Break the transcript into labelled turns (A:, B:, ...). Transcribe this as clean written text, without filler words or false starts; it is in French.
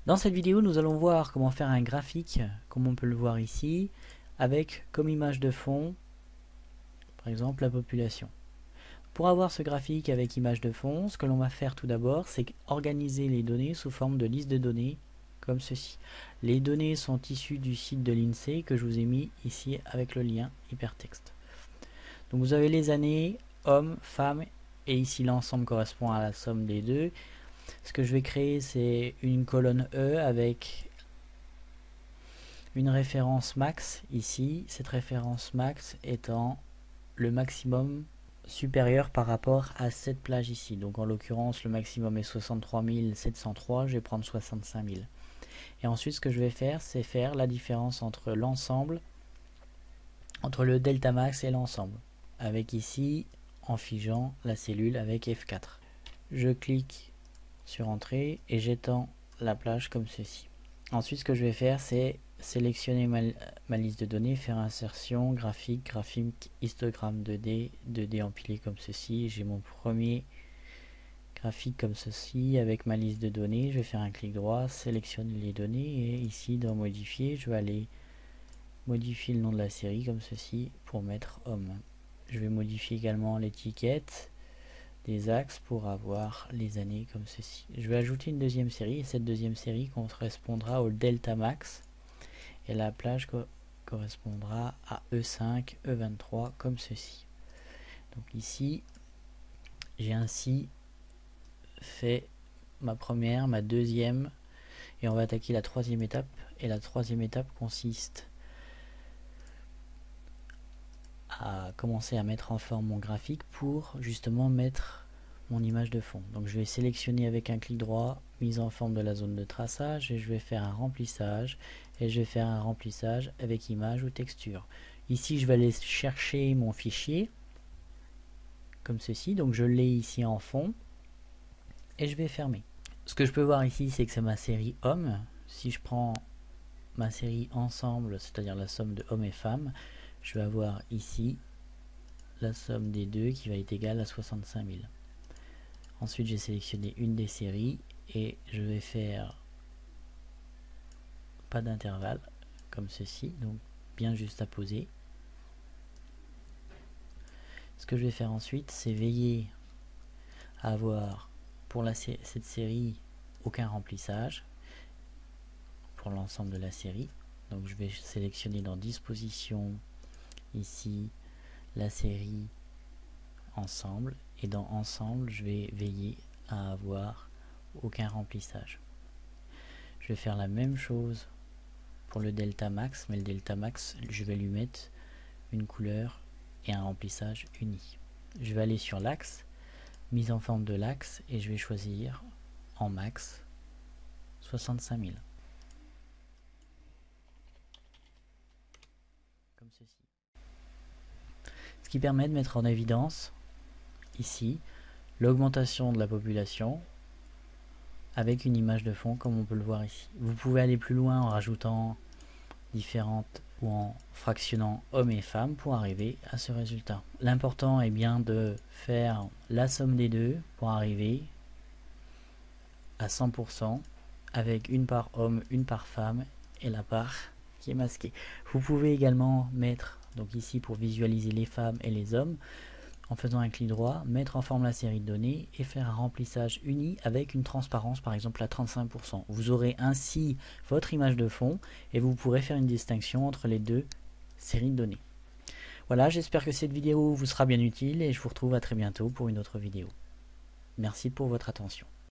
A: Dans cette vidéo, nous allons voir comment faire un graphique, comme on peut le voir ici, avec comme image de fond, par exemple, la population. Pour avoir ce graphique avec image de fond, ce que l'on va faire tout d'abord, c'est organiser les données sous forme de liste de données, comme ceci. Les données sont issues du site de l'INSEE que je vous ai mis ici avec le lien hypertexte. Donc vous avez les années, hommes, femmes, et ici l'ensemble correspond à la somme des deux. Ce que je vais créer, c'est une colonne E avec une référence max ici, cette référence max étant le maximum supérieur par rapport à cette plage ici. Donc en l'occurrence le maximum est 63 703, je vais prendre 65 000. Et ensuite ce que je vais faire, c'est faire la différence entre l'ensemble, entre le delta max et l'ensemble, avec ici en figeant la cellule avec F4. Je clique sur entrée et j'étends la plage comme ceci. Ensuite ce que je vais faire, c'est sélectionner ma liste de données, faire insertion, graphique, histogramme 2D, 2D empilé comme ceci. J'ai mon premier graphique comme ceci avec ma liste de données. Je vais faire un clic droit, sélectionner les données et ici dans modifier, je vais aller modifier le nom de la série comme ceci pour mettre homme. Je vais modifier également l'étiquette des axes pour avoir les années comme ceci. Je vais ajouter une deuxième série et cette deuxième série correspondra au delta max et la plage correspondra à E5, E23 comme ceci. Donc ici j'ai ainsi fait ma première, ma deuxième et on va attaquer la troisième étape, et la troisième étape consiste à commencer à mettre en forme mon graphique pour justement mettre mon image de fond. Donc je vais sélectionner avec un clic droit mise en forme de la zone de traçage et je vais faire un remplissage, et je vais faire un remplissage avec image ou texture. Ici je vais aller chercher mon fichier comme ceci, donc je l'ai ici en fond et je vais fermer. Ce que je peux voir ici, c'est que c'est ma série homme. Si je prends ma série ensemble, c'est-à-dire la somme de hommes et femmes, je vais avoir ici la somme des deux qui va être égale à 65 000. Ensuite j'ai sélectionné une des séries et je vais faire pas d'intervalle comme ceci, donc bien juste à poser. Ce que je vais faire ensuite, c'est veiller à avoir pour cette série aucun remplissage pour l'ensemble de la série. Donc je vais sélectionner dans disposition ici la série ensemble, et dans ensemble je vais veiller à avoir aucun remplissage. Je vais faire la même chose pour le delta max, mais le delta max je vais lui mettre une couleur et un remplissage uni. Je vais aller sur l'axe, mise en forme de l'axe, et je vais choisir en max 65 000 comme ceci, ce qui permet de mettre en évidence ici l'augmentation de la population avec une image de fond comme on peut le voir ici. Vous pouvez aller plus loin en rajoutant différentes ou en fractionnant hommes et femmes pour arriver à ce résultat. L'important est bien de faire la somme des deux pour arriver à 100% avec une part homme, une part femme et la part qui est masquée. Vous pouvez également mettre, donc ici pour visualiser les femmes et les hommes, en faisant un clic droit, mettre en forme la série de données et faire un remplissage uni avec une transparence par exemple à 35%. Vous aurez ainsi votre image de fond et vous pourrez faire une distinction entre les deux séries de données. Voilà, j'espère que cette vidéo vous sera bien utile et je vous retrouve à très bientôt pour une autre vidéo. Merci pour votre attention.